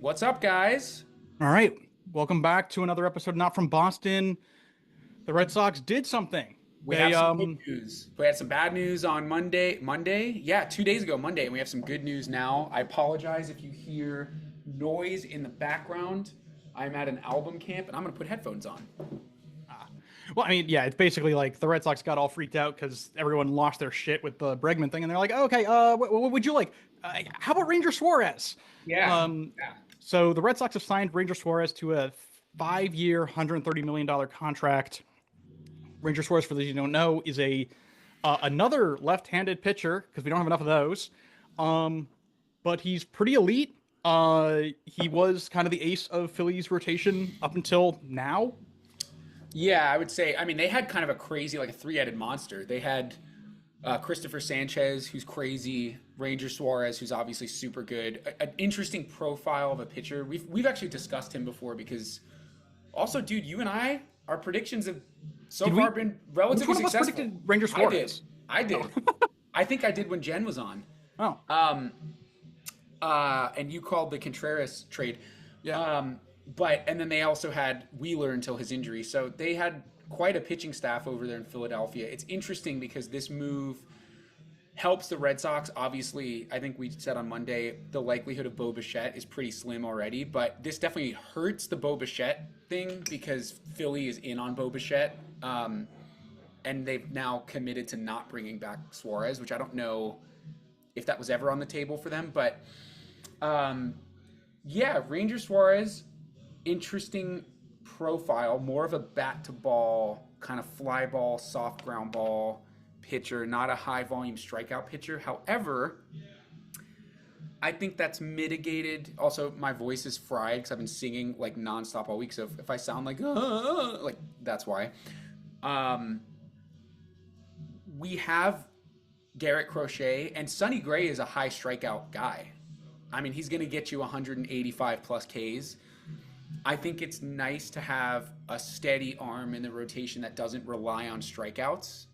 What's up, guys? All right. Welcome back to another episode Not From Boston. The Red Sox did something. We They have some good news. We had some bad news on Monday. Monday? Yeah, 2 days ago, Monday, and we have some good news now. I apologize if you hear noise in the background. I'm at an album camp, and I'm going to put headphones on. ah, well, I mean, yeah, it's basically like the Red Sox got all freaked out because everyone lost their shit with the Bregman thing, and they're like, oh, okay, what would you like? How about Ranger Suarez? Yeah, Um, yeah. so the Red Sox have signed Ranger Suarez to a 5-year, $130 million contract. Ranger Suarez, for those you don't know, is a another left-handed pitcher because we don't have enough of those. Um, but he's pretty elite. He was kind of the ace of Philly's rotation up until now. Yeah, I would say, I mean, they had kind of a crazy, like a three-headed monster. They had Christopher Sanchez, who's crazy, Ranger Suarez, who's obviously super good. An interesting profile of a pitcher. We've actually discussed him before because also, dude, you and I, our predictions have so Did far we? been Which relatively one of us successful. predicted Ranger I did. Suarez? I Oh, did. I think I did when Jen was on. oh, Um, and you called the Contreras trade. yeah. And then they also had Wheeler until his injury. So they had quite a pitching staff over there in Philadelphia. It's interesting because this move helps the Red Sox. Obviously, I think we said on Monday the likelihood of Bo Bichette is pretty slim already, but this definitely hurts the Bo Bichette thing because Philly is in on Bo Bichette. And they've now committed to not bringing back Suarez, which I don't know if that was ever on the table for them. But yeah, Ranger Suarez, interesting profile, more of a bat to ball, kind of fly ball, soft ground ball pitcher, not a high volume strikeout pitcher. However, I think that's mitigated. Also, my voice is fried because I've been singing like nonstop all week. So if I sound like that's why. Um, we have Garrett Crochet, and Sonny Gray is a high strikeout guy. I mean, he's going to get you 185 plus Ks. I think it's nice to have a steady arm in the rotation that doesn't rely on strikeouts.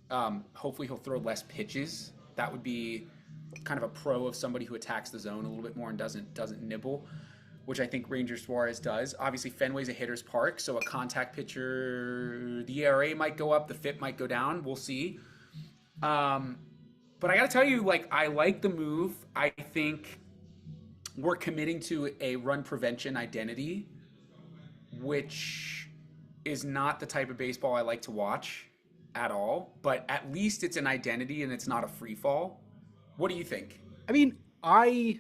Hopefully, he'll throw less pitches. That would be kind of a pro of somebody who attacks the zone a little bit more and doesn't nibble, which I think Ranger Suarez does. Obviously, Fenway's a hitter's park, so a contact pitcher, the ERA might go up, the FIP might go down. We'll see. But I got to tell you, like, I like the move. I think we're committing to a run prevention identity, which is not the type of baseball I like to watch at all. But at least it's an identity and it's not a free fall. What do you think? I mean, I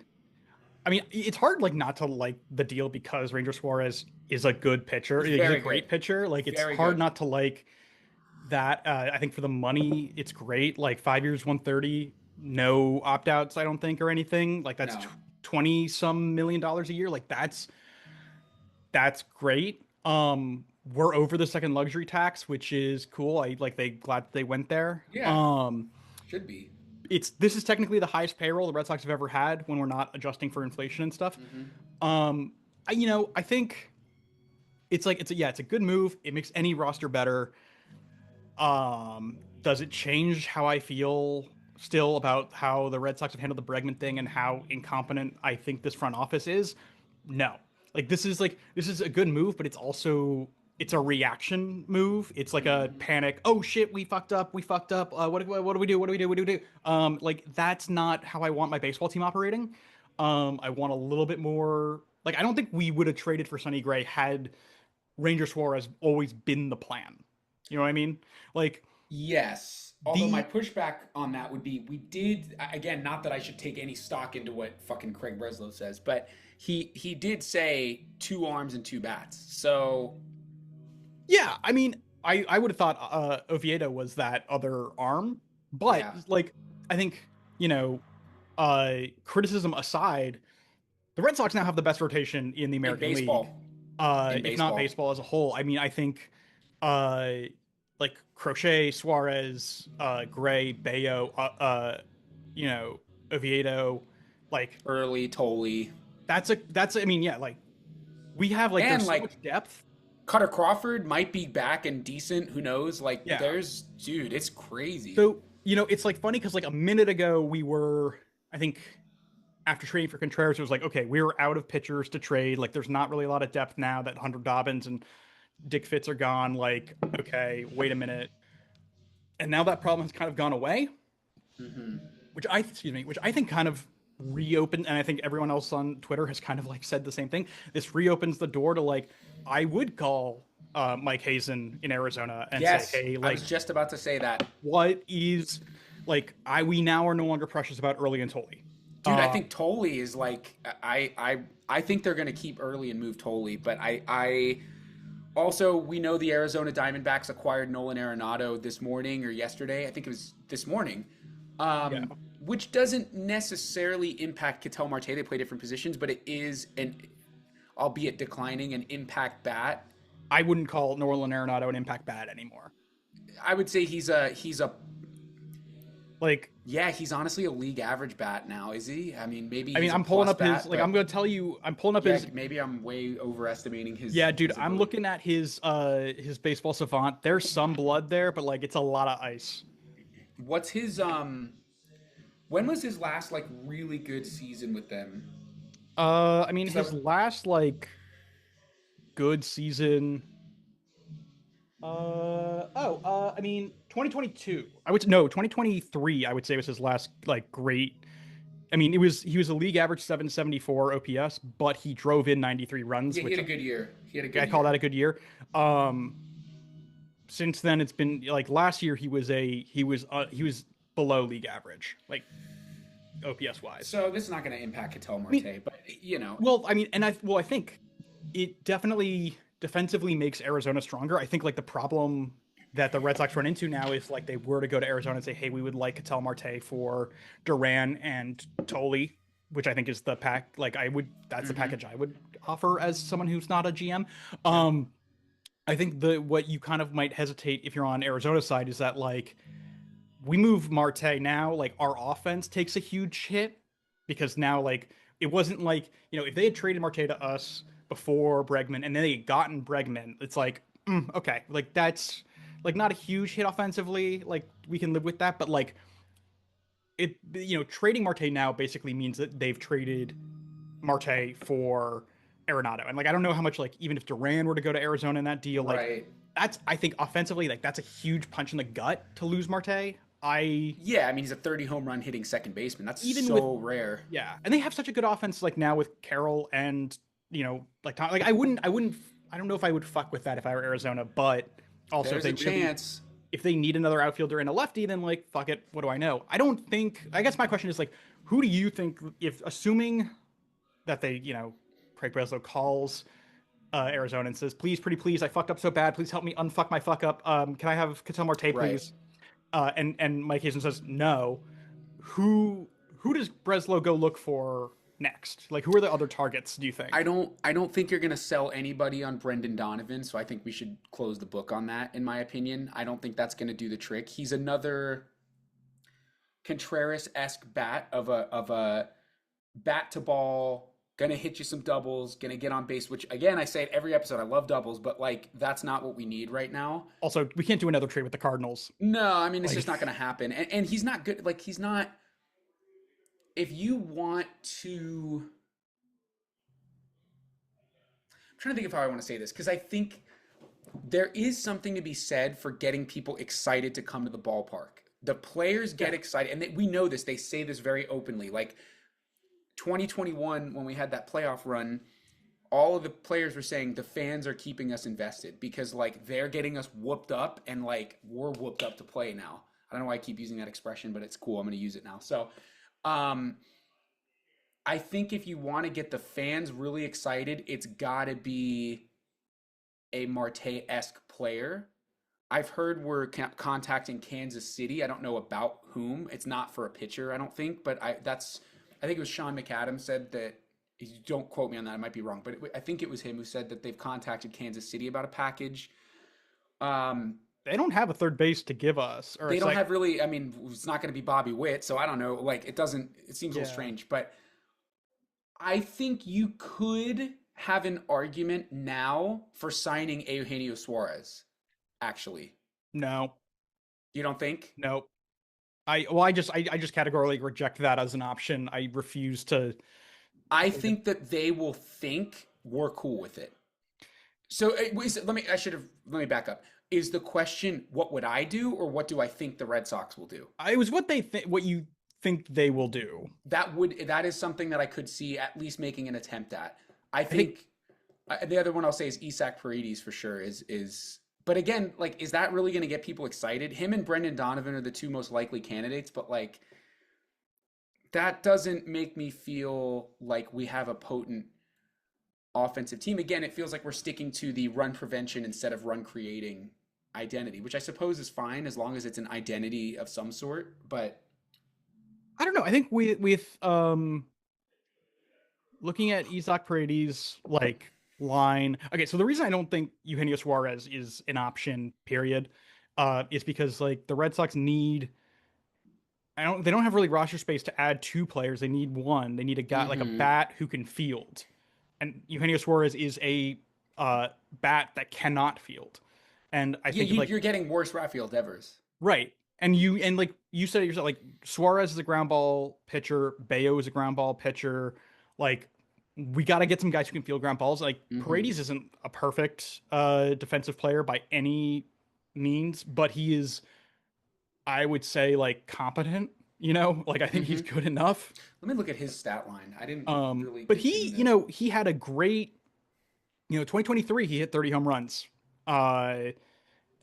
mean, it's hard like not to like the deal because Ranger Suarez is a good pitcher. He's He's a very good. great pitcher. Like it's Very hard good. not to like that. I think for the money, it's great. Like 5 years, 130, no opt outs. I don't think or anything. Like that's No. 20 some million dollars a year. Like that's great. We're over the second luxury tax, which is cool. I like they glad they went there. Yeah, should be. This is technically the highest payroll the Red Sox have ever had when we're not adjusting for inflation and stuff. Hmm. I think it's like it's a good move. It makes any roster better. Does it change how I feel still about how the Red Sox have handled the Bregman thing and how incompetent I think this front office is? No. This is a good move, but it's a reaction move. It's like a Hmm. panic. Oh shit, we fucked up. We fucked up. What do we do? What do we do? What do we do? Like that's not how I want my baseball team operating. I want a little bit more. Like I don't think we would have traded for Sonny Gray had Ranger Suarez always been the plan. You know what I mean? Like Yes. Although my the pushback on that would be we did again, not that I should take any stock into what fucking Craig Breslow says, but he did say two arms and two bats. So Yeah, I mean, I would have thought Oviedo was that other arm, but yeah, like I think criticism aside, the Red Sox now have the best rotation in the in American League, baseball, in if not baseball. baseball as a whole. I mean, I think uh, like Crochet, Suarez, Gray, Bayo, you know, Oviedo, like Early, Tolley, that's I mean, yeah, like we have like and there's so like much depth. Cutter Crawford might be back and decent. Who knows? Like Yeah. there's dude, it's crazy. So, it's like funny because like a minute ago we were, I think, after trading for Contreras, it was like, okay, we're out of pitchers to trade. Like, there's not really a lot of depth now that Hunter Dobbins and Dick Fitz are gone. Like, okay, wait a minute. And now that problem has kind of gone away, Hmm. which I think kind of reopened, and I think everyone else on Twitter has kind of like said the same thing. This reopens the door to like, I would call Mike Hazen in Arizona and say, Yes, hey, I like, was just about to say that. what is like I we now are no longer precious about early and Tolley. Dude, I think Tolle is like I think they're gonna keep early and move Tolle, but I also we know the Arizona Diamondbacks acquired Nolan Arenado this morning or yesterday. I think it was this morning. Yeah, Which doesn't necessarily impact Ketel Marte. They play different positions, but it is an albeit declining an impact bat. I wouldn't call Nolan Arenado an impact bat anymore. I would say he's a Like, yeah, he's honestly a league average bat now, is he? I mean, maybe I mean, he's a I'm pulling plus up his bat, like I'm but gonna tell you, I'm pulling up yeah, his maybe I'm way overestimating yeah, dude. his I'm ability. looking at his baseball savant. There's some blood there, but like it's a lot of ice. What's his when was his last like really good season with them? I mean, 'Cause his last like good season. I mean, 2022. I would no 2023. I would say was his last like great. I mean, he was a league average 774 OPS, but he drove in 93 runs, yeah, he had which a good year. He had a I good call year. that a good year. Um, since then, it's been like last year he was below league average, like OPS wise. So this is not going to impact Ketel I mean, Marte, but you know, well, I mean, I think it definitely defensively makes Arizona stronger. I think like the problem that the Red Sox run into now is like they were to go to Arizona and say, hey, we would like Ketel Marte for Duran and Tolle, which I think is the pack. Like I would, that's the hmm package I would offer as someone who's not a GM. yeah, Um, I think the what you kind of might hesitate if you're on Arizona's side is that like we move Marte now, like our offense takes a huge hit because now like it wasn't like if they had traded Marte to us before Bregman and then they had gotten Bregman, it's like okay, like that's like not a huge hit offensively, like we can live with that, but like it trading Marte now basically means that they've traded Marte for Arenado. And like I don't know how much like even if Duran were to go to Arizona in that deal, like right. that's I think offensively like that's a huge punch in the gut to lose Marte. I Yeah, I mean he's a 30 home run hitting second baseman. That's even with so rare. yeah, and they have such a good offense like now with Carroll and like Tom, like I don't know if I would fuck with that if I were Arizona, but also There's a chance. if they need another outfielder and a lefty, then like fuck it, what do I know? I don't think. I guess my question is like, who do you think if assuming that they Craig Breslow calls Arizona and says, please, pretty please, I fucked up so bad. Please help me unfuck my fuck up. Can I have Ketel Marte, Right. please? And Mike Hazen says no. Who who does Breslow go look for next? Like, who are the other targets? Do you think? I don't think you're gonna sell anybody on Brendan Donovan, so I think we should close the book on that, in my opinion. I don't think that's gonna do the trick. He's another Contreras-esque bat of a bat to ball, gonna hit you some doubles, gonna get on base, which again I say it every episode, I love doubles, but like that's not what we need right now. Also, we can't do another trade with the Cardinals. No, I mean it's Like, just not gonna happen. And he's not good, like he's not if you want to I'm trying to think of how I want to say this, because I think there is something to be said for getting people excited to come to the ballpark. The players yeah, get excited, and we know this. They say this very openly. Like 2021, when we had that playoff run, all of the players were saying the fans are keeping us invested because like they're getting us whooped up, and like we're whooped up to play now. I don't know why I keep using that expression, but it's cool. I'm going to use it now. So, um, I think if you want to get the fans really excited, it's got to be a Marte-esque player. I've heard we're contacting Kansas City. I don't know about whom. It's not for a pitcher, I don't think, but I think it was Sean McAdams said that. Don't quote me on that. I might be wrong, but I think it was him who said that they've contacted Kansas City about a package. Um, they don't have a third base to give us, or they it's don't like, have really. I mean, it's not going to be Bobby Witt, so I don't know. Like, it doesn't. It seems a little yeah, strange, but I think you could have an argument now for signing Eugenio Suarez. Actually, no, you don't think? no. I just categorically reject that as an option. I refuse to. I think that they will think we're cool with it. So let me back up. Is the question what would I do or what do I think the Red Sox will do? It was what they think, what you think they will do. That is something that I could see at least making an attempt at. I I think think the other one I'll say is Isak Paredes for sure is but again, like is that really going to get people excited? Him and Brendan Donovan are the two most likely candidates, but like that doesn't make me feel like we have a potent offensive team. Again, it feels like we're sticking to the run prevention instead of run creating identity, which I suppose is fine as long as it's an identity of some sort. But I don't know. I think with looking at Isaac Paredes like line. Okay, so the reason I don't think Eugenio Suarez is an option, period, is because like the Red Sox need. I don't. They don't have really roster space to add two players. They need one. They need a guy like a mm-hmm. bat who can field, and Eugenio Suarez is a bat that cannot field. And I Yeah, think like you're getting worse Rafael Devers. right, and like you said it yourself, like Suarez is a ground ball pitcher, Bayo is a ground ball pitcher. Like we got to get some guys who can field ground balls. Like Mm-hmm. Paredes isn't a perfect defensive player by any means, but he is, I would say, like competent. Like I think he's Mm-hmm. good enough. Let me look at his stat line. I didn't really But get he, into. he had a great, 2023 he hit 30 home runs. Uh,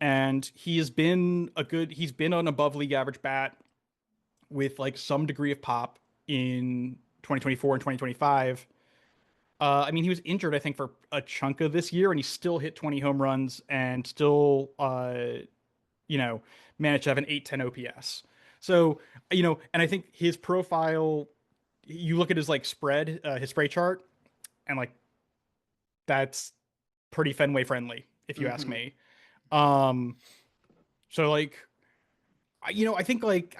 and he's been an above league average bat with like some degree of pop in 2024 and 2025. I mean, he was injured, I think, for a chunk of this year, and he still hit 20 home runs and still, you know, managed to have an 810 OPS. So, and I think his profile, you look at his like spread, his spray chart, and like that's pretty Fenway friendly, if you ask Mm-hmm. me. Um, so like, I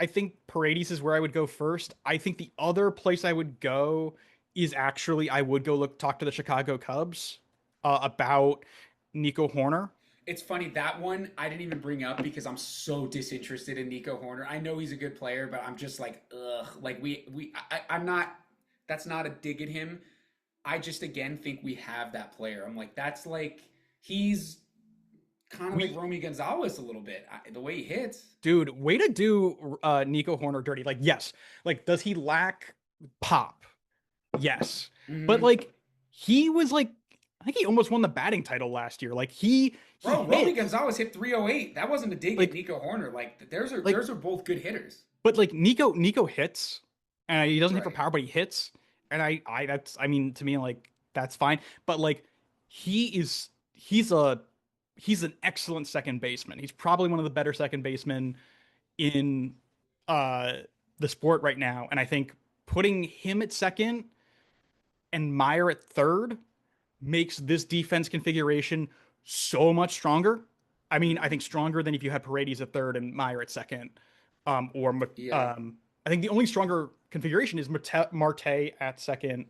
think Paredes is where I would go first. I think the other place I would go is actually I would go talk to the Chicago Cubs about Nico Horner. It's funny that one I didn't even bring up because I'm so disinterested in Nico Horner. I know he's a good player, but I'm just like, ugh. Like I'm not. That's not a dig at him. I just again think we have that player. I'm like, that's like he's kind of like We Romy Gonzalez a little bit. The way he hits. Dude, way to do Nico Horner dirty. Like, yes, like does he lack pop? Yes, but Mm-hmm. like he was like I think he almost won the batting title last year. Like he Bro, Romy hit Gonzalez hit 308. That wasn't a dig at like Nico Horner. Like like theirs are both good hitters. but like Nico hits and he doesn't hit for Right. power, but he hits. And I mean to me like that's fine. But like he is he's an excellent second baseman. He's probably one of the better second basemen in uh the sport right now. And I think putting him at second and Meyer at third makes this defense configuration so much stronger. I mean, I think stronger than if you had Paredes at third and Meyer at second. Or Yeah. I think the only stronger configuration is Marte at second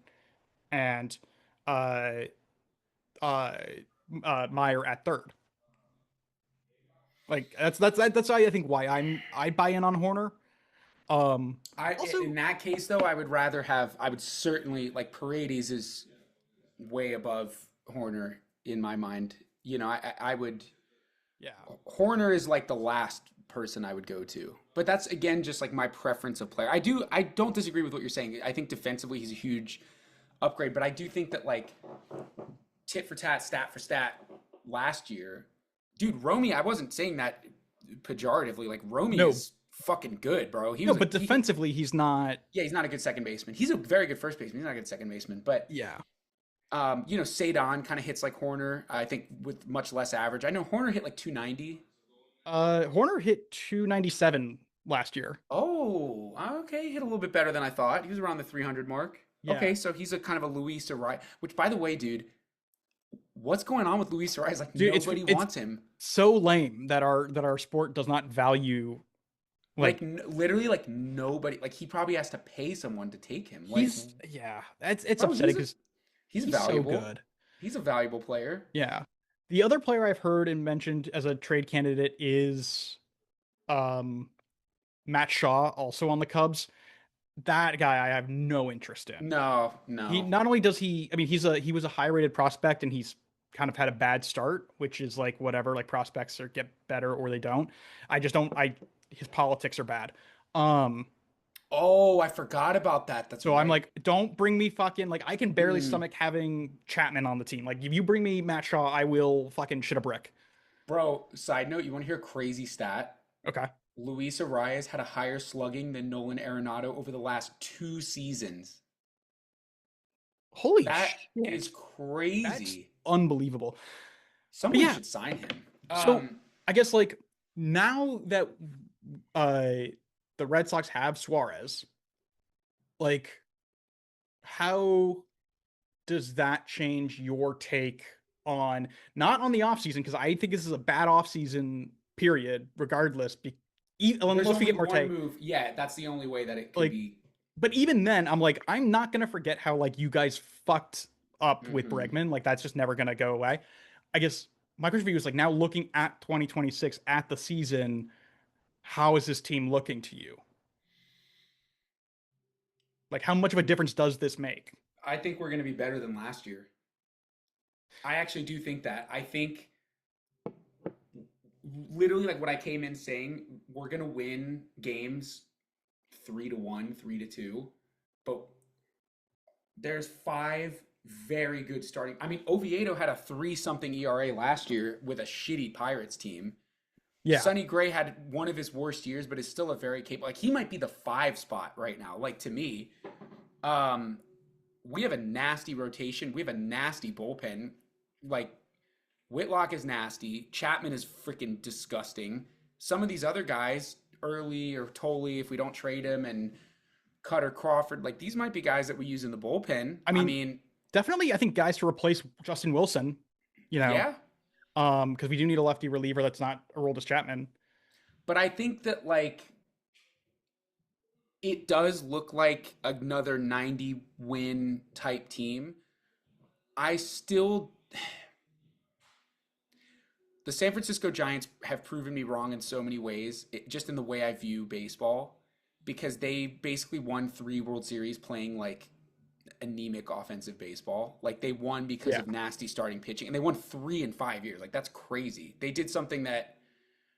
and uh, uh, Meyer at third. Like that's I think why I buy in on Horner. Um, In also, that case though, I would certainly like Paredes is way above Horner in my mind. I would yeah, Horner is like the last person I would go to. But that's again just like my preference of player. I don't disagree with what you're saying. I think defensively he's a huge upgrade, but I do think that like tit for tat, stat for stat last year, dude, Romy, I wasn't saying that pejoratively. Like Romy no, is fucking good, bro. no, but defensively he's not. Yeah, he's not a good second baseman. He's a very good first baseman. He's not a good second baseman, but Yeah, Sadon kind of hits like Horner. I think with much less average. I know Horner hit like 290. Horner hit 297 last year. Oh, okay. He hit a little bit better than I thought. He was around the 300 mark. Yeah, Okay, so he's a kind of a Luis Ariz. Which, by the way, dude, what's going on with Luis Ariz? Like dude, nobody it's wants him. so lame that our sport does not value Like like literally, like nobody. Like he probably has to pay someone to take him. Like, he's yeah, it's bro, upsetting because he's he's so valuable. good. He's a valuable player. Yeah. The other player I've heard and mentioned as a trade candidate is um Matt Shaw, also on the Cubs. That guy I have no interest in. No, He no. not only does he, I mean, he was a high rated prospect and he's kind of had a bad start, which is like whatever, like prospects or get better or they don't. I just don't. I his politics are bad. Um, Oh, I forgot about that. That's so I'm right. like, don't bring me fucking like I can barely Mm. stomach having Chapman on the team. Like if you bring me Matt Shaw, I will fucking shit a brick. Bro, side note, you want to hear a crazy stat? Okay. Luis Suarez had a higher slugging than Nolan Arenado over the last 2 seasons. Holy That is shit. That's crazy. unbelievable. But Someone yeah, should sign him. so I guess like now that uh the Red Sox have Suarez, like how does that change your take on not on the offseason? Because I think this is a bad offseason period, regardless. There's Unless we only get one Marte, move. Yeah, that's the only way that it could like, be. but even then, I'm like, I'm not gonna forget how like you guys fucked up with Hmm. Bregman. Like that's just never gonna go away. I guess my question for you is like now looking at 2026 at the season, how is this team looking to you? Like how much of a difference does this make? I think we're going to be better than last year. I actually do think that. I think literally like what I came in saying, we're going to win games 3-1, 3-2, but there's five very good starting. I mean, Oviedo had a 3 something ERA last year with a shitty Pirates team. Yeah, Sonny Gray had one of his worst years, but is still a very capable. Like he might be the 5 spot right now. Like to me, um, we have a nasty rotation. We have a nasty bullpen. Like Whitlock is nasty. Chapman is freaking disgusting. Some of these other guys, Early or Tolley, if we don't trade him, and Cutter Crawford, like these might be guys that we use in the bullpen. I I mean, mean, definitely, I think guys to replace Justin Wilson, you know, yeah, because we do need a lefty reliever that's not Aroldis Chapman. but I think that like it does look like another 90 win type team. I still the San Francisco Giants have proven me wrong in so many ways, just in the way I view baseball, because they basically won 3 World Series playing like anemic offensive baseball. Like they won because Yeah. of nasty starting pitching, and they won 3 in 5 years. Like that's crazy. They did something that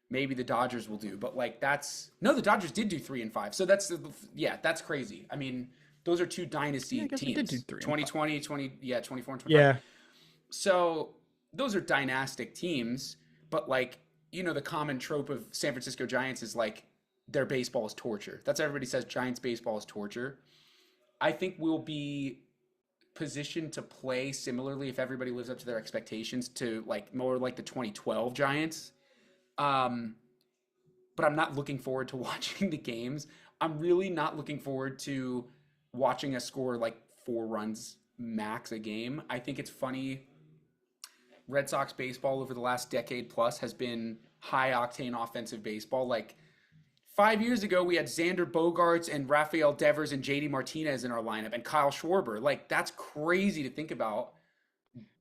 maybe the Dodgers will do, but like that's no, the Dodgers did do 3 and 5. So yeah, that's crazy. I mean, those are two Yeah, dynasty I guess we did do teams. 3 and 5. 2020, 20, yeah, 24 and 25. Yeah. So those are dynastic teams, but like, the common trope of San Francisco Giants is like their baseball is torture. That's what everybody says Giants baseball is torture. I think we'll be positioned to play similarly if everybody lives up to their expectations to like more like the 2012 Giants. Um, but I'm not looking forward to watching the games. I'm really not looking forward to watching us score like 4 runs max a game. I think it's funny Red Sox baseball over the last decade plus has been high octane offensive baseball. Like 5 years ago, we had Xander Bogaerts and Rafael Devers and JD Martinez in our lineup and Kyle Schwarber. Like that's crazy to think about.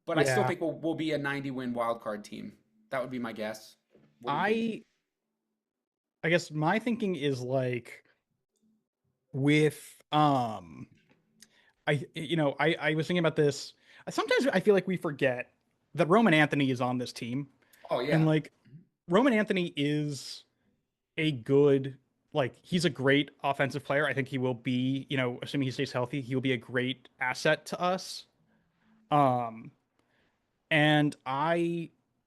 But I still Yeah. think we'll be a 90 win wild card team. That would be my guess. What do you think? I I guess my thinking is like with I was thinking about this. Sometimes I feel like we forget that Roman Anthony is on this team. Oh And yeah. like Roman Anthony is a good he's a great offensive player. I think he will be, assuming he stays healthy, he will be a great asset to us. Um and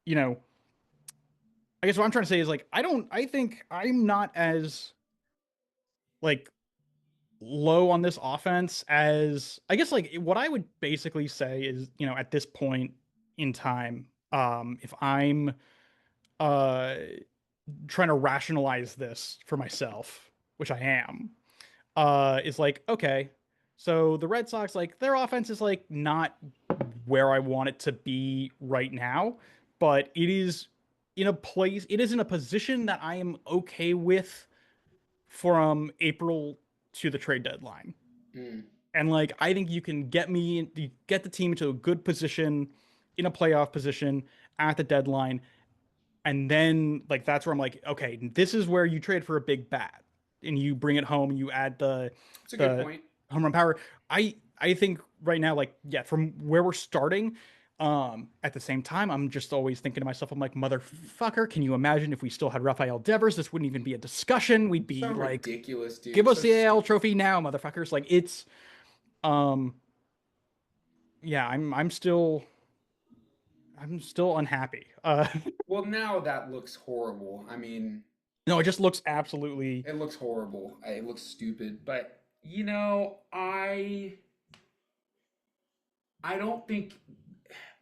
you know, I guess what I'm trying to say is like I think I'm not as like low on this offense as I guess like what I would basically say is, at this point in time, if I'm uh trying to rationalize this for myself, which I am, is like, okay, so the Red Sox, like their offense is like not where I want it to be right now, but it is in a position that I am okay with from April to the trade deadline. Mm. And like I think you get the team into a good position in a playoff position at the deadline. And then like that's where I'm like, okay, this is where you trade for a big bat. and you bring it home and you add It's a good the point. home run power. I think right now, like, yeah, from where we're starting, at the same time, I'm just always thinking to myself, I'm like, motherfucker, can you imagine if we still had Rafael Devers? This wouldn't even be a discussion. We'd So be like, ridiculous, give dude. us So the AL stupid. trophy now, motherfuckers. Like it's um yeah, I'm still unhappy. Well, now that looks horrible. I mean, No, it just looks absolutely. it looks horrible. It looks stupid. But I don't think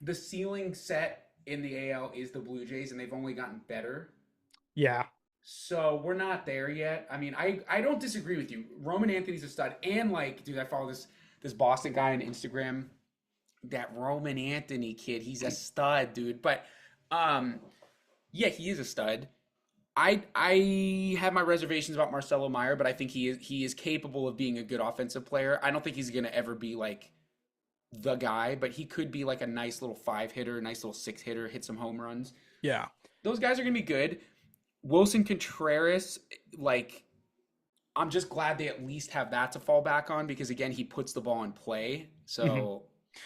the ceiling set in the AL is the Blue Jays, and they've only gotten better. Yeah. So we're not there yet. I mean, I don't disagree with you. Roman Anthony's a stud, and like, dude, I follow this Boston guy on Instagram. That Roman Anthony kid, he's a stud, dude. But um, yeah, he is a stud. I have my reservations about Marcelo Meyer, but I think he is capable of being a good offensive player. I don't think he's gonna ever be like the guy, but he could be like a nice little five hitter, a nice little six hitter, hit some home runs. Yeah. Those guys are gonna be good. Wilson Contreras, like, I'm just glad they at least have that to fall back on because again, he puts the ball in play. Mhm. So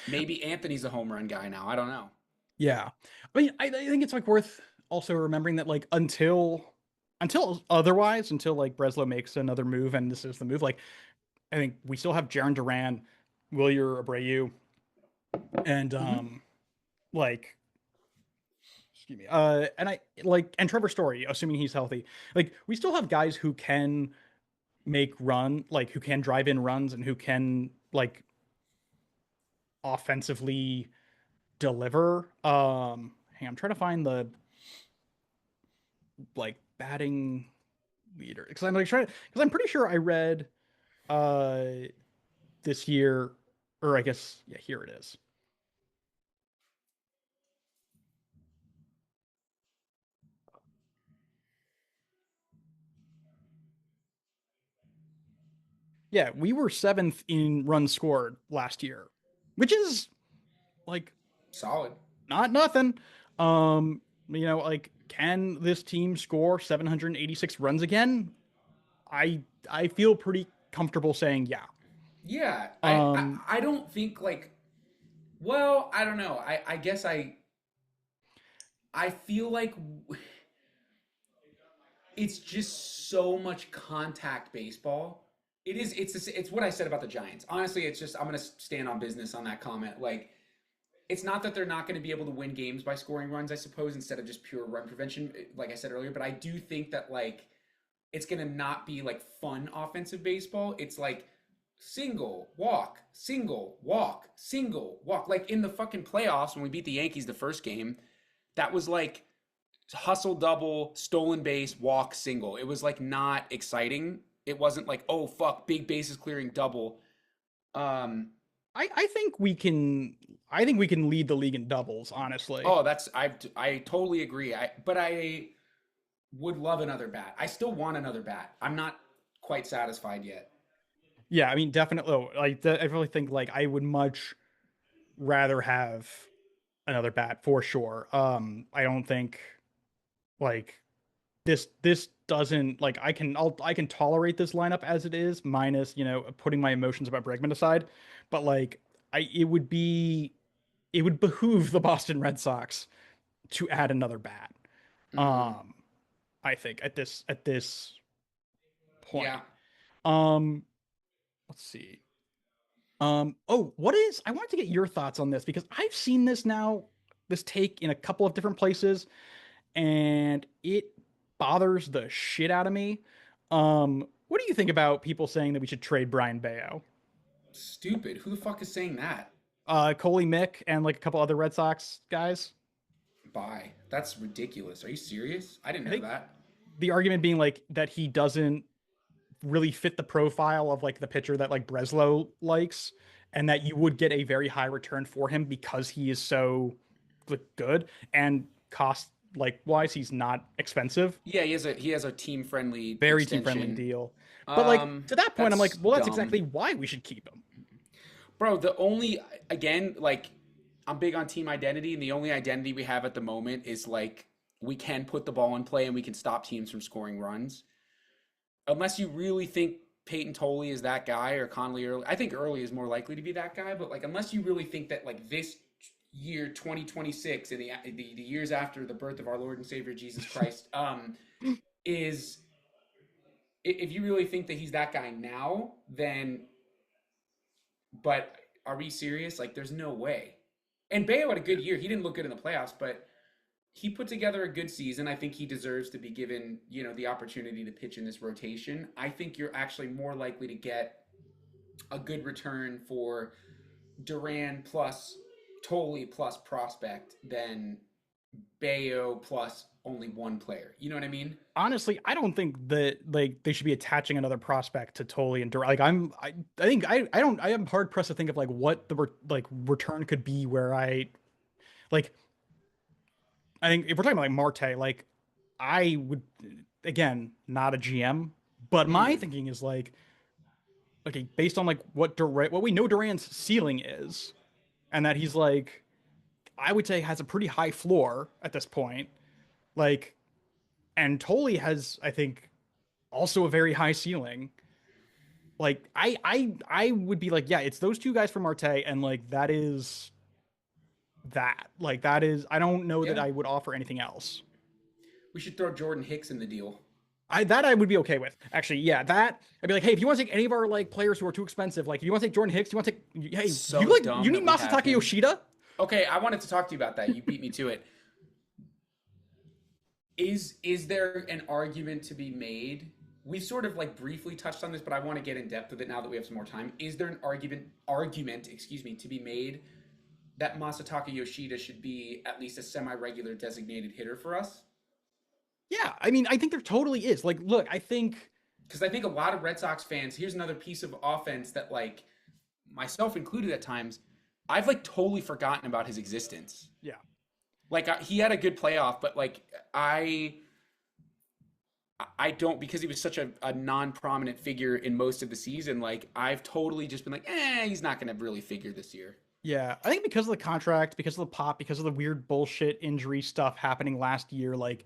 maybe Anthony's a home run guy now. I don't know. Yeah. I mean, I think it's like worth also remembering that like until otherwise, until like Breslow makes another move and this is the move, like I think we still have Jaron Duran, Wilyer Abreu, and Mm-hmm. like excuse me. And I like and Trevor Story, assuming he's healthy. Like we still have guys who can like who can drive in runs and who can like offensively deliver. Hang on, I'm trying to find the like batting leader because I'm like trying because I'm pretty sure I read uh this year, or I guess yeah, here it is. Yeah, we were seventh in runs scored last year, which is like Solid. not nothing. Um, like can this team score 786 runs again? I I feel pretty comfortable saying yeah. Yeah. Um, I don't think like, well, I don't know. I guess I feel like it's just so much contact baseball. It is. It's what I said about the Giants. Honestly, it's just I'm gonna stand on business on that comment. Like, it's not that they're not going to be able to win games by scoring runs, I suppose, instead of just pure run prevention, like I said earlier. But I do think that like it's going to not be like fun offensive baseball. It's like single walk, single walk, single walk. Like in the fucking playoffs when we beat the Yankees the first game, that was like hustle double, stolen base, walk single. It was like not exciting. It wasn't like, oh fuck, big bases clearing double. Um I think we can. I think we can lead the league in doubles. Honestly, oh, I totally agree. But I would love another bat. I still want another bat. I'm not quite satisfied yet. yeah. I mean, definitely. Oh, like I really think like I would much rather have another bat for sure. I don't think like this doesn't like I can tolerate this lineup as it is, minus putting my emotions about Bregman aside. But like I it would behoove the Boston Red Sox to add another bat. Mm, Um, I think at this yeah. point. Um, let's see. Oh, what is? I wanted to get your thoughts on this because I've seen this take in a couple of different places, and it bothers the shit out of me. What do you think about people saying that we should trade Brian Bayo? Stupid. Who the fuck is saying that? Coley Mick and like a couple other Red Sox guys. Bye. That's ridiculous. Are you serious? I didn't I know think that. the argument being like that he doesn't really fit the profile of like the pitcher that like Breslow likes, and that you would get a very high return for him because he is so like, good and cost like wise he's not expensive, Yeah, he has a team friendly very team friendly extension. deal. But like to that point, I'm like, That's well, that's dumb. exactly why we should keep him. Bro, the only again, like I'm big on team identity, and the only identity we have at the moment is like we can put the ball in play and we can stop teams from scoring runs. unless you really think Peyton Tolley is that guy or Conley Early. I think Early is more likely to be that guy, but like unless you really think that like this year 2026 and the years after the birth of our Lord and Savior Jesus Christ is if you really think that he's that guy now, then but are we serious? Like there's no way. And Bayo had a good year. He didn't look good in the playoffs, but he put together a good season. I think he deserves to be given, the opportunity to pitch in this rotation. I think you're actually more likely to get a good return for Duran plus Tolley plus prospect than Bayo plus only one player. You know what I mean? Honestly, I don't think that like they should be attaching another prospect to Tolley and Durant. Like I think I don't I am hard pressed to think of like what the return could be where like I think if we're talking about like Marte, like I would again not a GM, but my Mm. thinking is like okay, based on like what we know Durant's ceiling is, and that he's like I would say has a pretty high floor at this point. Like, and Tolley has I think also a very high ceiling. Like I would be like, yeah, it's those two guys from Marte, and like that is that. Like that is I don't know that Yeah. I would offer anything else. We should throw Jordan Hicks in the deal. I would be okay with. Actually, yeah, that I'd be like, hey, if you want to take any of our like players who are too expensive, like if you want to take Jordan Hicks, you want to take hey, So dumb you need that we have Masataka him. Yoshida? Okay, I wanted to talk to you about that. You beat me to it. Is there an argument to be made? We sort of like briefly touched on this, but I want to get in depth with it now that we have some more time. Is there an argument, excuse me, to be made that Masataka Yoshida should be at least a semi-regular designated hitter for us? Yeah, I mean, I think there totally is. Like, look, I think Because I think a lot of Red Sox fans, here's another piece of offense that like myself included at times, I've like totally forgotten about his existence. yeah. Like he had a good playoff, but like I don't because he was such a non-prominent figure in most of the season. Like I've totally just been like, he's not going to really figure this year. Yeah, I think because of the contract, because of the pop, because of the weird bullshit injury stuff happening last year, like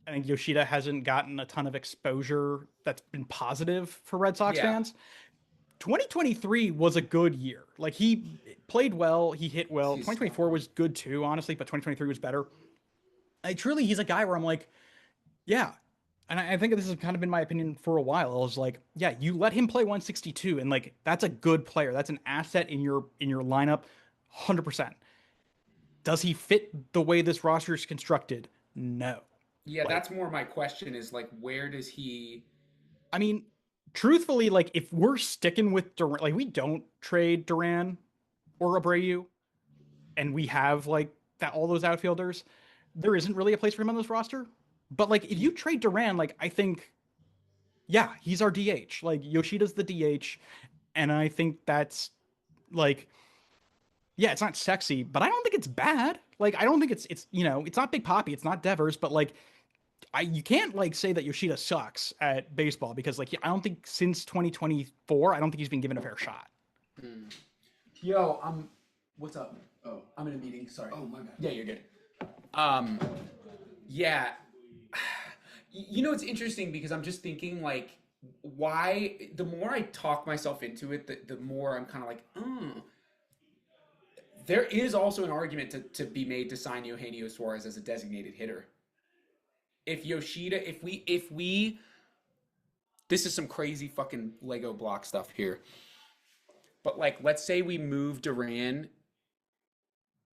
I think Yoshida hasn't gotten a ton of exposure that's been positive for Red Sox Yeah, fans. 2023 was a good year. Like he played well, he hit well. he's 2024 stopping. was good too, honestly, but 2023 was better. I truly, he's a guy where I'm like, yeah. And I think this has kind of been my opinion for a while. I was like, yeah, you let him play 162, and like that's a good player. That's an asset in your lineup, 100%. Does he fit the way this roster is constructed? No. Yeah, Like, that's more my question is like where does he I mean, truthfully, like if we're sticking with Duran, like we don't trade Duran or Abreu, and we have like that all those outfielders, there isn't really a place for him on this roster. But like if you trade Duran, like I think, yeah, he's our DH. Like Yoshida's the DH, and I think that's like, yeah, it's not sexy, but I don't think it's bad. Like I don't think it's it's not Big Poppy, it's not Devers, but like you can't like say that Yoshida sucks at baseball because like I don't think since 2024 I don't think he's been given a fair shot. Hmm. Yo, what's up? Oh, I'm in a meeting, sorry. oh, my bad. Yeah, you're good. Um yeah. It's interesting because I'm just thinking like why the more I talk myself into it, the more I'm kind of like, there is also an argument to be made to sign Eugenio Suarez as a designated hitter. If Yoshida, if we this is some crazy fucking Lego block stuff here. But like let's say we move Duran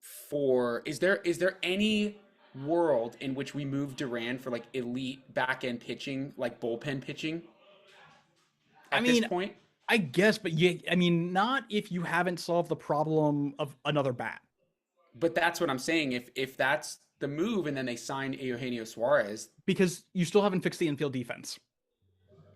for is there any world in which we move Duran for like elite back end pitching, like bullpen pitching I at this mean, point? I guess, but yeah, I mean, not if you haven't solved the problem of another bat. But that's what I'm saying. If that's the move and then they sign Eugenio Suarez, Because you still haven't fixed the infield defense.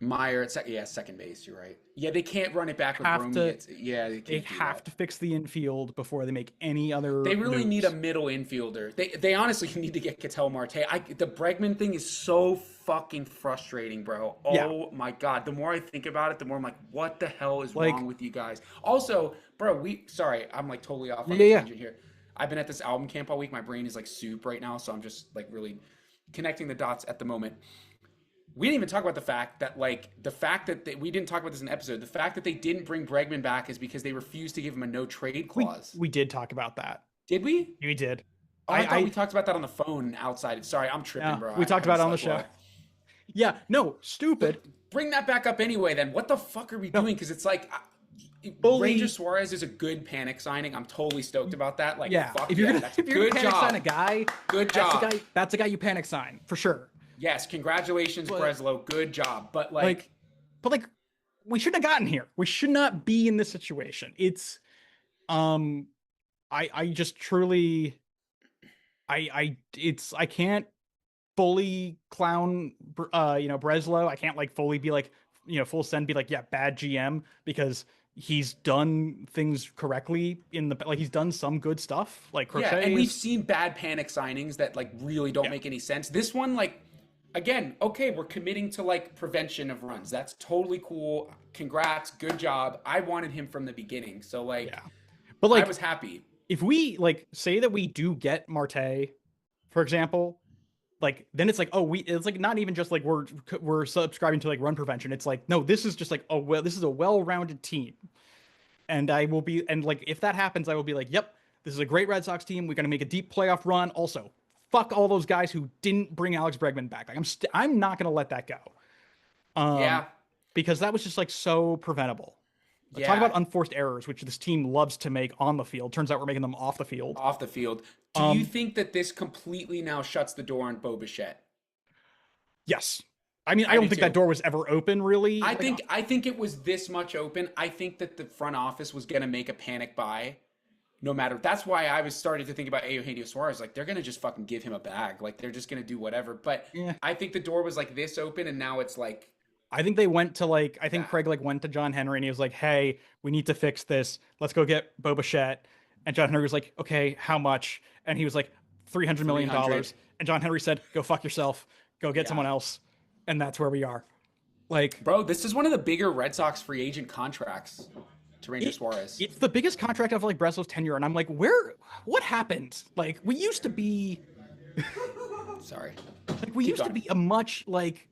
Meyer at second base, you're right. Yeah, they can't run it back with Have Romy. to Yeah, they they can't do have that. to fix the infield before they make any other They really need a moves. middle infielder. They honestly need to get Ketel Marte. The Bregman thing is so fucking frustrating, bro. Yeah, Oh my god. The more I think about it, the more I'm like, what the hell is like wrong with you guys? Also, bro, sorry, I'm like totally off on yeah, a yeah. tangent here. I've been at this album camp all week. My brain is like soup right now, so I'm just like really connecting the dots at the moment. we didn't even talk about the fact that we didn't talk about this in the episode. The fact that they didn't bring Bregman back is because they refused to give him a no trade We clause. we did talk about that. Did we? We did. Oh, I thought we talked about that on the phone outside. Sorry, I'm tripping, Yeah, bro. we I talked haven't about it on the slept show. well. Yeah, no, stupid. But bring that back up anyway. Then what the fuck are we No, doing? Because it's like Ranger fully. Suarez is a good panic signing. I'm totally stoked about that. Like, Yeah, fuck if you're yeah, gonna that's if you're gonna good panic sign a job. guy, Good that's the job. guy. That's the guy you panic sign for sure. Yes, congratulations, But Breslow. Good job. But like, but like, we shouldn't have gotten here. We should not be in this situation. It's um, I just truly I can't fully clown Breslow. I can't like fully be like full send be like, yeah, bad GM, because he's done things correctly in the like he's done some good stuff like yeah, and we've crochets. seen bad panic signings that like really don't Yeah. make any sense. This one, like, again, okay, we're committing to like prevention of runs. That's totally cool. Congrats, good job. I wanted him from the beginning, so like, Yeah. But I like was happy. if we like say that we do get Marte, for example, like then it's like, oh, we it's like not even just like we're subscribing to like run prevention. It's like, no, this is just like, oh well, this is a well-rounded team. And I will be, and like if that happens, I will be like, yep, this is a great Red Sox team. We're gonna make a deep playoff run. Also, fuck all those guys who didn't bring Alex Bregman back. Like I'm not gonna let that go. Um, Yeah, because that was just like so preventable. Talk yeah. about unforced errors, which this team loves to make on the field. Turns out we're making them off the field. Off the field. Do you Um, think that this completely now shuts the door on Bo Bichette? yes. I mean, I I don't do think that too. door was ever open, really. Like, I think it was this much open. I think that the front office was gonna make a panic buy, no matter. That's why I was starting to think about Eugenio Suarez. Like they're gonna just fucking give him a bag. Like they're just gonna do whatever. But yeah. I think the door was like this open, and now it's like I think they went to like, I think that. Craig like went to John Henry and he was like, hey, we need to fix this. Let's go get Boba Fett. And John Henry was like, okay, how much? And he was like, $300 million. 300. And John Henry said, go fuck yourself. Go get Yeah. someone else. And that's where we are. Like, Bro, this is one of the bigger Red Sox free agent contracts to Ranger it, Suarez. it's the biggest contract of like Breslow's tenure. And I'm like, what happened? Like, we used to be, Sorry. like, we Keep used to going. be a much, like,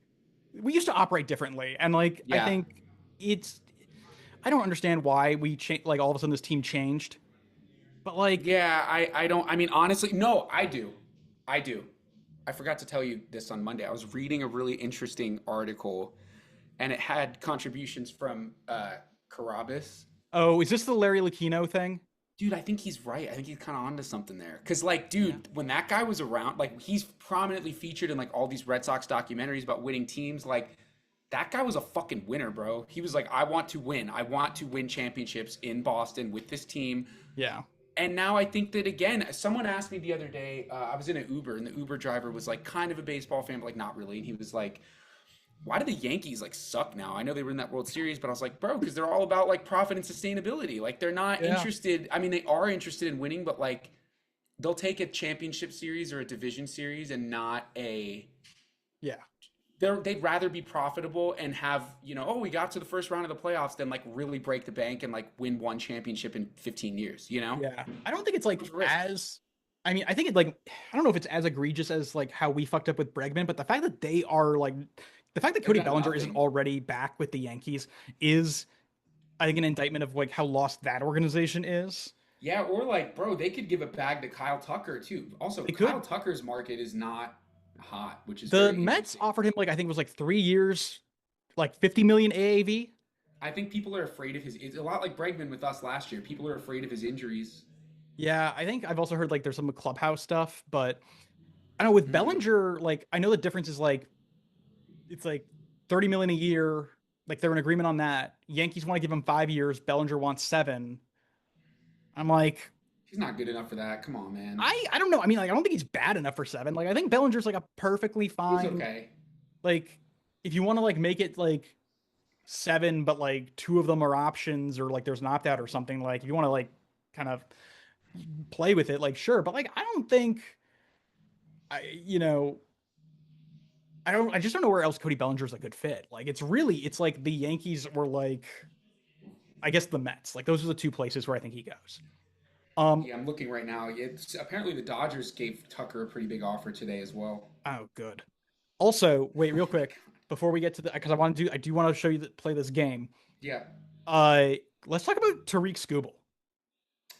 we used to operate differently. And like, I Yeah. think it's, I don't understand why we changed, like, all of a sudden this team changed. But like, Yeah, I don't. I mean, honestly, no, I do. I do. I forgot to tell you this on Monday. I was reading a really interesting article, and it had contributions from Carabas. oh, is this the Larry Lucchino thing? Dude, I think he's right. I think he's kind of onto something there. Cause like, Yeah. dude, when that guy was around, like he's prominently featured in like all these Red Sox documentaries about winning teams. Like that guy was a fucking winner, bro. He was like, I want to win. I want to win championships in Boston with this team. Yeah. And now I think that again, someone asked me the other day. I was in an Uber, and the Uber driver was like kind of a baseball fan, but like not really. And he was like, "Why do the Yankees like suck now? I know they were in that World Series, but I was like, bro, because they're all about like profit and sustainability. Like they're not Yeah. interested. I mean, they are interested in winning, but like they'll take a championship series or a division series and not a Yeah. they'd rather be profitable and have, oh, we got to the first round of the playoffs than like really break the bank and like win one championship in 15 years, you know? Yeah. I don't think it's like It's risk. as, I mean, I think it like, I don't know if it's as egregious as like how we fucked up with Bregman, but the fact that they are like, the fact that They've Cody done Bellinger isn't nothing. already back with the Yankees is, I think, an indictment of like how lost that organization is. Yeah, or like, bro, they could give a bag to Kyle Tucker too. Also, They Kyle could. Tucker's market is not hot, which is The very Mets interesting. offered him like, I think it was like 3 years, like 50 million AAV. I think people are afraid of his. It's a lot like Bregman with us last year. People are afraid of his injuries. Yeah. I think I've also heard like there's some clubhouse stuff, but I don't know with Hmm. Bellinger, like I know the difference is like it's like 30 million a year. Like they're in agreement on that. Yankees want to give him 5 years. Bellinger wants 7. I'm like, He's not good enough for that. Come on, man. I don't know. I mean, like I don't think he's bad enough for 7. Like I think Bellinger's like a perfectly He's fine. okay. Like if you want to like make it like 7, but like 2 of them are options or like there's an opt out or something. Like if you want to like kind of play with it, like sure. But like I don't think I. I just don't know where else Cody Bellinger's a good fit. Like it's like the Yankees were like I guess the Mets. Like those are the 2 places where I think he goes. Um Yeah, I'm looking right now. It's apparently the Dodgers gave Tucker a pretty big offer today as well. oh good. Also, wait, Oh real my quick. God. before we get to the, because I do want to show you that play this game. Yeah. Uh, let's talk about Tariq Skubal.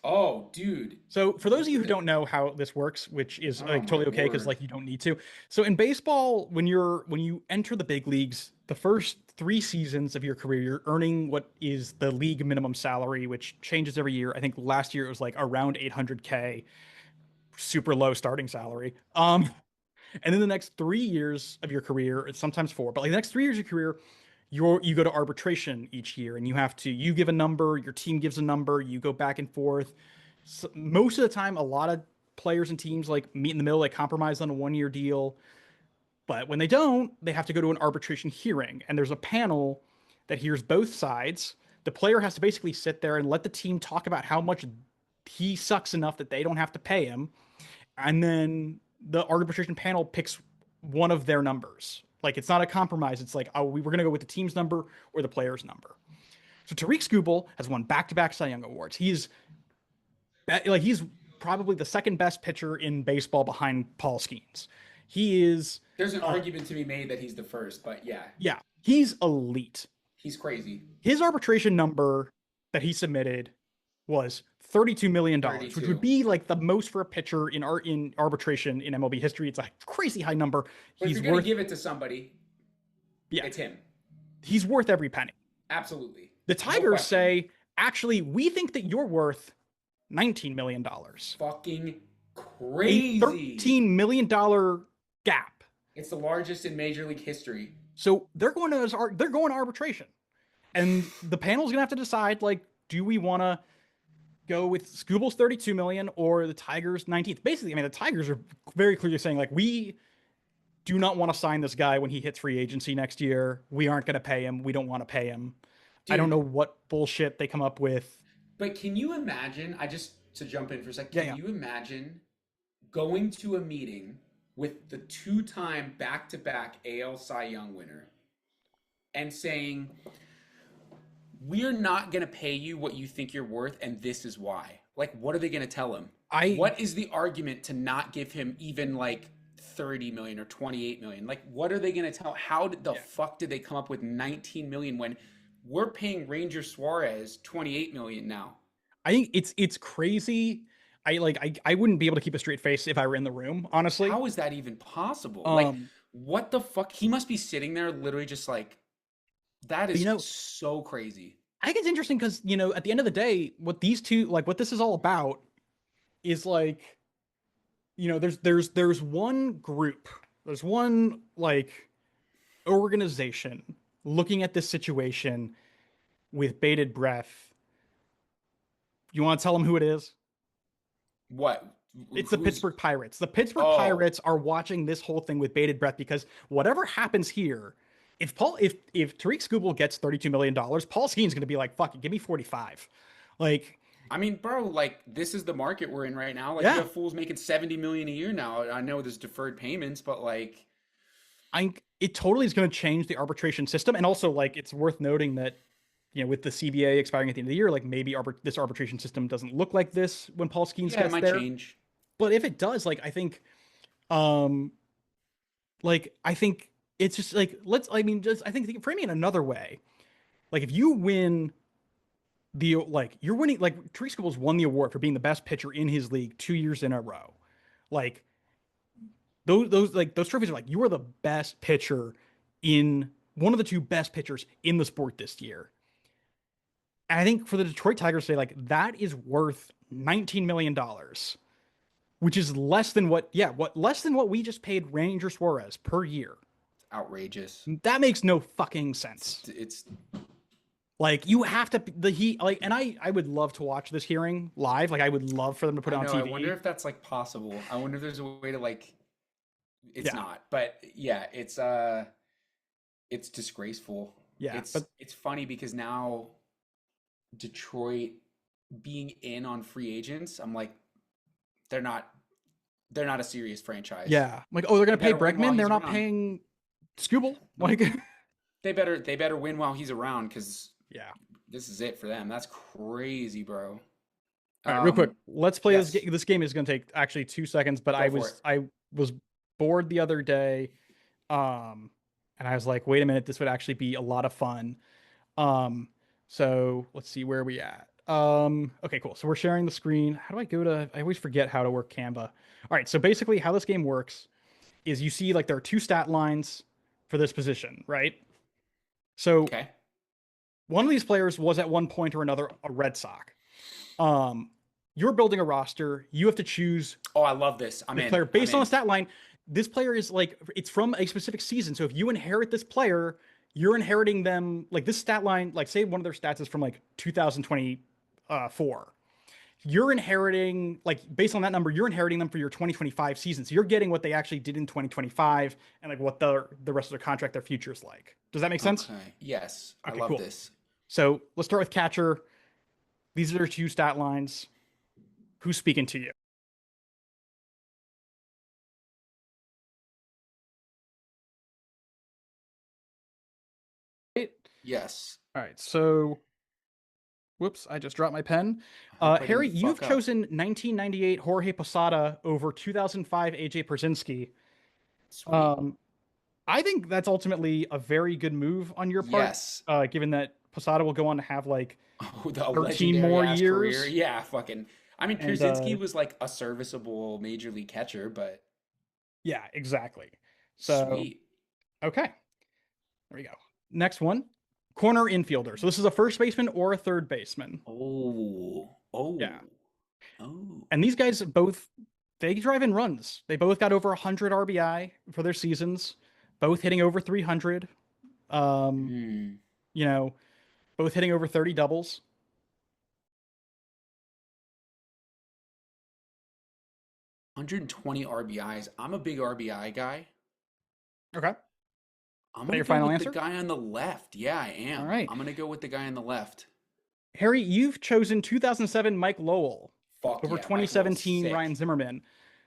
Oh, dude. So for those of you who don't know how this works, which is Oh like my totally okay because word. like you don't need to. So in baseball, when you enter the big leagues, the first 3 seasons of your career, you're earning what is the league minimum salary, which changes every year. I think last year it was like around 800K, super low starting salary. And then the next 3 years of your career, it's sometimes four, but like the next 3 years of your career, you go to arbitration each year, and you give a number, your team gives a number, you go back and forth. So most of the time, a lot of players and teams like meet in the middle, like compromise on a 1 year deal. But when they don't, they have to go to an arbitration hearing, and there's a panel that hears both sides. The player has to basically sit there and let the team talk about how much he sucks enough that they don't have to pay him, and then the arbitration panel picks one of their numbers. Like it's not a compromise. It's like, oh, we were going to go with the team's number or the player's number. So Tariq Skubal has won back-to-back Cy Young awards. He's probably the second best pitcher in baseball behind Paul Skeens. He is, There's an argument to be made that he's the first, but yeah, yeah, he's elite. he's crazy. His arbitration number that he submitted was $32 million, which would 32. be like the most for a pitcher in arbitration in MLB history. It's a crazy high number. But if He's you're gonna worth give it to somebody, Yeah, it's him. he's worth every penny. Absolutely. The No Tigers question. say, actually, we think that you're worth $19 million. Fucking A crazy. $13 million gap. It's the largest in Major League history. So they're going to arbitration. And the panel's gonna have to decide, like, do we want to go with Skubal's 32 million or the Tigers 19th? Basically, I mean, the Tigers are very clearly saying, like, we do not want to sign this guy when he hits free agency next year. We aren't going to pay him. We don't want to pay him. I don't know Dude, what bullshit they come up with. but can you imagine? I just to jump in for a sec. Yeah, Can yeah. you imagine going to a meeting with the two-time back-to-back AL Cy Young winner and saying, "We're not going to pay you what you think you're worth, and this is why." Like, what are they going to tell him? I What is the argument to not give him even like 30 million or 28 million? Like, what are they going to tell? How did the Yeah. fuck did they come up with 19 million when we're paying Ranger Suarez 28 million now? I think it's crazy. I wouldn't be able to keep a straight face if I were in the room, honestly. How is that even possible? Like, Um, what the fuck? He must be sitting there literally just like, that but is so crazy. I think it's interesting because at the end of the day, what this is all about is like, there's one group, there's one like organization looking at this situation with bated breath. You want to tell them who it is? What? It's the Who's. Pittsburgh Pirates. The Pittsburgh Oh, Pirates are watching this whole thing with bated breath because whatever happens here, if Tariq Skubal gets $32 million, Paul Skeens going to be like, fuck it, give me 45. Like, I mean, bro, like this is the market we're in right now. Like you yeah, have fools making 70 million a year now. I know there's deferred payments, but like, it totally is going to change the arbitration system. And also, like, it's worth noting that, with the CBA expiring at the end of the year, like maybe this arbitration system doesn't look like this when Paul Skeens yeah, it gets might there. change. But if it does, um, I think it's just like, I think frame it in another way. Like, if you win you're winning, like, Tariq Skubal's won the award for being the best pitcher in his league 2 years in a row. Like, those trophies are like, you are the best pitcher in one of the two best pitchers in the sport this year. And I think for the Detroit Tigers to say, like, that is worth $19 million, which is less than what we just paid Ranger Suarez per year. It's outrageous. That makes no fucking sense. It's Like, you have to the he like, and I would love to watch this hearing live. Like, I would love for them to put I it on know. I wonder TV. if that's like possible. I wonder if there's a way to like. It's Yeah, not, but yeah, it's disgraceful. yeah, but It's funny because now Detroit being in on free agents, I'm like, they're not they're not a serious franchise. yeah, like, oh, they're They gonna pay better win while Bregman. They're he's not around. paying Skubal. Nope. Like, They better win while he's around because yeah. this is it for them. That's crazy, bro. All right, real quick, Um, let's play this yes, game. This game is gonna take actually 2 seconds, but go for it. I was bored the other day. Um, And I was like, wait a minute, this would actually be a lot of fun. Um, so let's see where are we at. Okay, cool. So we're sharing the screen. How do I go to? I always forget how to work Canva. All right, so basically, how this game works is you see like there are two stat lines for this position, right? So Okay. one of these players was at one point or another a Red Sox. Um, you're building a roster. You have to choose Oh, I love this. I'm this in. player I'm based on a in. stat line. This player is like it's from a specific season. So if you inherit this player, you're inheriting them like this stat line. Like say one of their stats is from like 2024. You're inheriting like based on that number, you're inheriting them for your 2025 season. So you're getting what they actually did in 2025 and like what the rest of their contract, their future is like. Does that make sense? Okay. Yes. I Okay, love cool. this. So let's start with catcher. These are two stat lines. Who's speaking to you? Right? Yes. All right. So, whoops, I just dropped my pen. I hope I Harry, didn't you've fuck up. chosen 1998 Jorge Posada over 2005 AJ Pierzynski. Sweet. Um, I think that's ultimately a very good move on your part, Yes. given that Posada will go on to have like Oh, the 13 legendary more ass career. years. Yeah, fucking. I mean, And Pierzynski was like a serviceable major league catcher, but yeah, exactly. So, sweet. okay, there we go. Next one, corner infielder. So this is a first baseman or a third baseman. Oh, oh, Yeah. oh. And these guys both they drive in runs. They both got over 100 RBI for their seasons, both hitting over 300. Um, Hmm. you know, both hitting over 30 doubles. 120 RBIs. I'm a big RBI guy. Okay. Is I'm that gonna your go final with the answer? guy on the left. Yeah, I All am. right. I'm gonna go with the guy on the left. Harry, you've chosen 2007 Mike Lowell Fuck over yeah, Mike Lowell's 2017 Ryan sick. Zimmerman.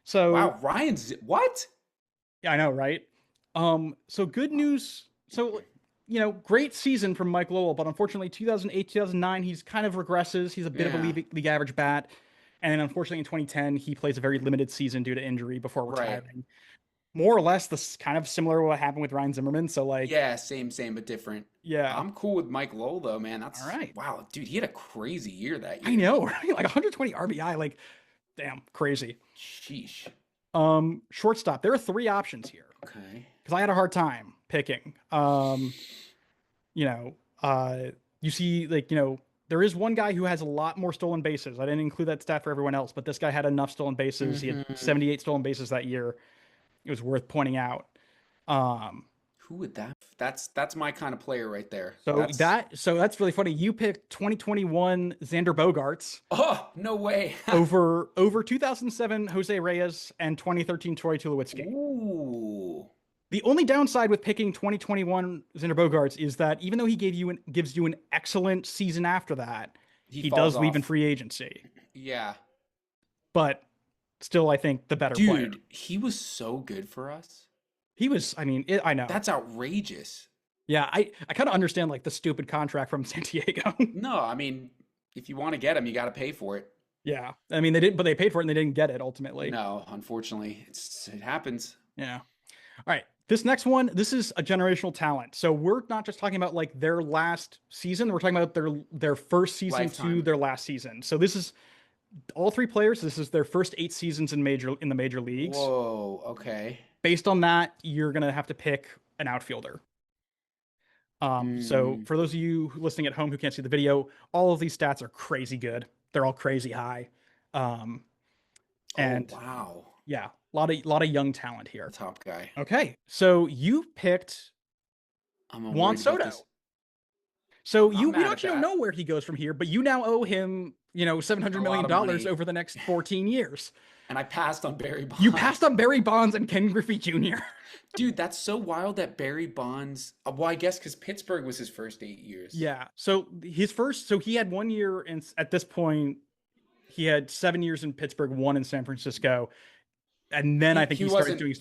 So, Wow, Ryan's what? yeah, I know, right? So good news. So, great season from Mike Lowell, but unfortunately 2008, 2009, he's kind of regresses. He's a bit of a Yeah, league average bat. And then unfortunately in 2010, he plays a very limited season due to injury before right. retiring. More or less this kind of similar to what happened with Ryan Zimmerman. So like, Yeah, same, but different. yeah. I'm cool with Mike Lowell though, man. All That's right. wow, dude. He had a crazy year that I year. know, right? Like 120 RBI, like damn, crazy. Sheesh. Shortstop. There are three options here Okay. because I had a hard time picking. You know, you see, like, there is one guy who has a lot more stolen bases. I didn't include that stat for everyone else, but this guy had enough stolen bases. He had Mm-hmm. 78 stolen bases that year. It was worth pointing out. Um, Who would that? That's my kind of player right there. so That's that's really funny. You picked 2021 Xander Bogarts oh no way. over 2007 Jose Reyes and 2013 Troy Tulowitzki. Ooh, The only downside with picking 2021 Xander Bogarts is that even though gives you an excellent season after that, he he falls does leave in off. free agency. Yeah, But still, I think the better player. dude, he was so good for us. He was. I mean, I know. That's outrageous. Yeah, I kind of understand like the stupid contract from San Diego. No, I mean, if you want to get him, you got to pay for it. Yeah, I mean they didn't, but they paid for it and they didn't get it ultimately. No, unfortunately, it happens. Yeah. All right. This next one, this is a generational talent. So we're not just talking about like their last season. We're talking about their first season to Lifetime. their last season. So this is all three players. This is their first 8 seasons in the major leagues. Whoa. Okay. Based on that, you're gonna have to pick an outfielder. So Hmm. for those of you listening at home who can't see the video, all of these stats are crazy good. They're all crazy high. Um, Oh and wow. yeah, a lot of young talent The here. top guy. Okay, so you picked I'm Juan worried about Soto. this. So I'm you mad at actually don't that. know where he goes from here, but you now owe him, seven A hundred lot million of dollars money. over the next 14 years. And I passed on Barry You passed Bonds. on Barry Bonds and Ken Griffey Jr. Dude, that's so wild that Barry Bonds. Well, I guess because Pittsburgh was his first 8 years. Yeah. So he had 1 year, and at this point, he had 7 years in Pittsburgh, one in San Francisco, and then I think He he started wasn't. doing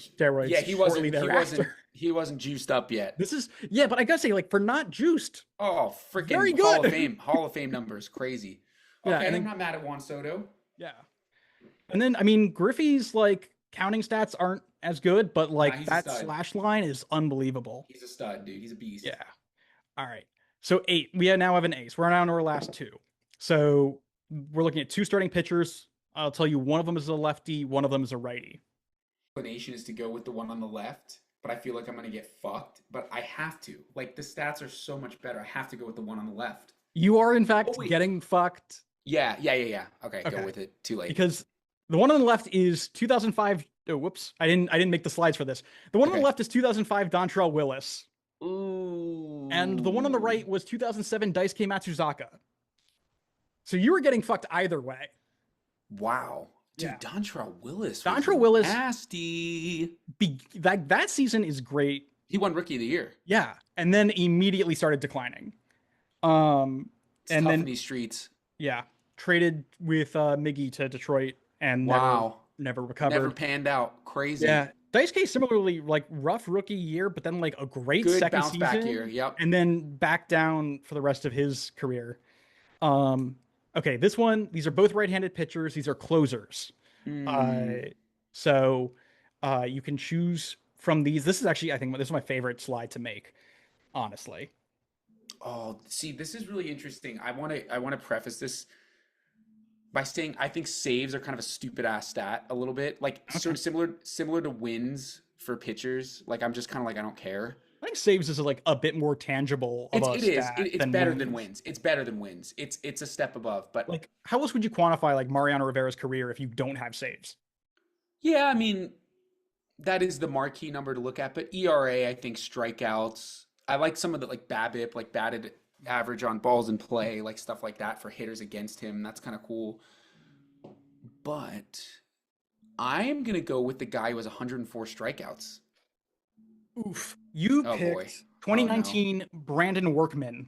Yeah, steroids shortly thereafter. he wasn't juiced up yet. This is yeah, but I gotta say, like for not juiced, Oh, very freaking good. Hall of Fame numbers, crazy. Yeah, Okay, and I'm then not mad at Juan Soto. yeah, and then I mean Griffey's like pounding stats aren't as good, but like he's a that stud. slash line is unbelievable. He's a stud, dude. He's a beast. Yeah. All right. So 8. We now have an ace. We're down to our last 2. So we're looking at 2 starting pitchers. I'll tell you, one of them is a lefty, one of them is a righty. Inclination is to go with the one on the left, but I feel like I'm gonna get fucked. But I have to. Like the stats are so much better. I have to go with the one on the left. You are in fact getting fucked. Yeah. Okay, go with it. Too late. Because the one on the left is 2005. Oh, whoops! I didn't make the slides for this. The one on the left is 2005 Dontrell Willis. Ooh. And the one on the right was 2007 Daisuke Matsuzaka. So you were getting fucked either way. Wow. Dude, Dontrell Willis. Dontrell Willis. Nasty. That season is great. He won Rookie of the Year. Yeah. And then immediately started declining. And tough then in these streets. Yeah. Traded with Miggy to Detroit and never recovered. Never panned out. Crazy. Yeah. Daisuke similarly, like rough rookie year, but then like a great good second bounce season. Back year. Yep. And then back down for the rest of his career. Okay, this one, these are both right-handed pitchers. These are closers. So you can choose from these. This is actually, I think, this is my favorite slide to make, honestly. Oh, see, this is really interesting. I want to preface this by saying I think saves are kind of a stupid ass stat a little bit, like sort of similar to wins for pitchers. Like I'm just kind of like I don't care. I think saves is like a bit more tangible. It's better than wins. It's better than wins. It's a step above. But like, how else would you quantify like Mariano Rivera's career if you don't have saves? Yeah, I mean, that is the marquee number to look at. But ERA, I think strikeouts. I like some of the like BABIP, like batted average on balls in play, like stuff like that for hitters against him. That's kind of cool. But I'm gonna go with the guy who has 104 strikeouts. Oof. You picked 2019 Brandon Workman.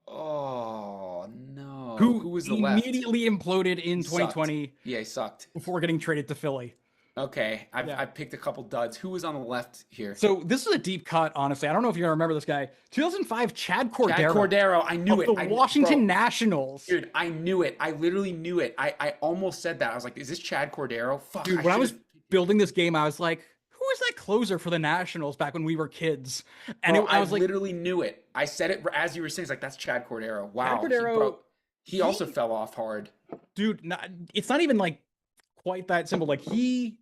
Oh no. Who was the immediately imploded in 2020. Sucked. Yeah, he sucked. Before getting traded to Philly. Okay. I picked a couple duds. Who was on the left here? So this is a deep cut, honestly. I don't know if you're gonna remember this guy. 2005 Chad Cordero. Chad Cordero. I knew it. The Washington Nationals. Dude, I knew it. I literally knew it. I almost said that. I was like, is this Chad Cordero? Fuck. Dude, when I was building this game, I was like, who is that closer for the Nationals back when we were kids? And I was like, literally knew it. I said it as you were saying. It's like, that's Chad Cordero. Wow. Chad Cordero, he also fell off hard. Dude, it's not even like quite that simple. Like he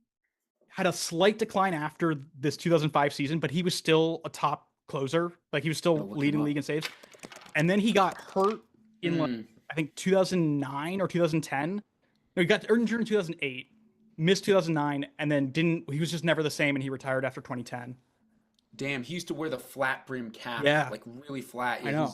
had a slight decline after this 2005 season, but he was still a top closer. Like he was still leading league in saves. And then he got hurt in like, I think 2009 or 2010. No, he got injured in 2008. Missed 2009 and then he was just never the same and he retired after 2010. Damn, he used to wear the flat brim cap. Yeah. Like really flat. Yeah, I know.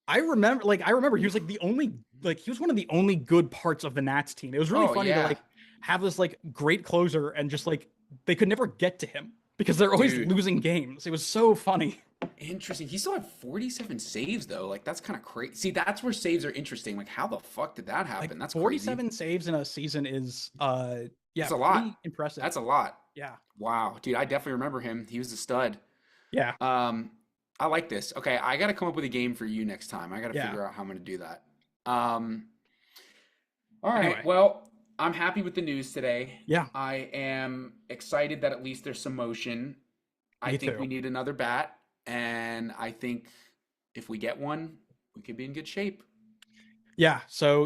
I remember he was like he was one of the only good parts of the Nats team. It was really funny to like have this like great closer and just like they could never get to him because they're always losing games. It was so funny. Interesting. He still had 47 saves though. Like that's kind of crazy. See, that's where saves are interesting. Like how the fuck did that happen? Like, that's 47 crazy. saves in a season is that's a lot. Impressive. That's a lot. Yeah. Wow, dude, I definitely remember him. He was a stud. Yeah. I like this. Okay, I got to come up with a game for you next time. I got to figure out how I'm going to do that. All right. Anyway. Well, I'm happy with the news today. Yeah. I am excited that at least there's some motion. I think we need another bat, and I think if we get one, we could be in good shape. Yeah. So,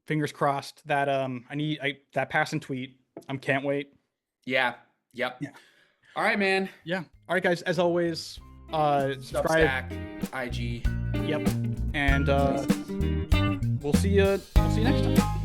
fingers crossed that that pass and tweet. Can't wait. Yeah. Yep. Yeah. All right, man. Yeah. All right, guys. As always, subscribe. IG. Yep. And we'll see you next time.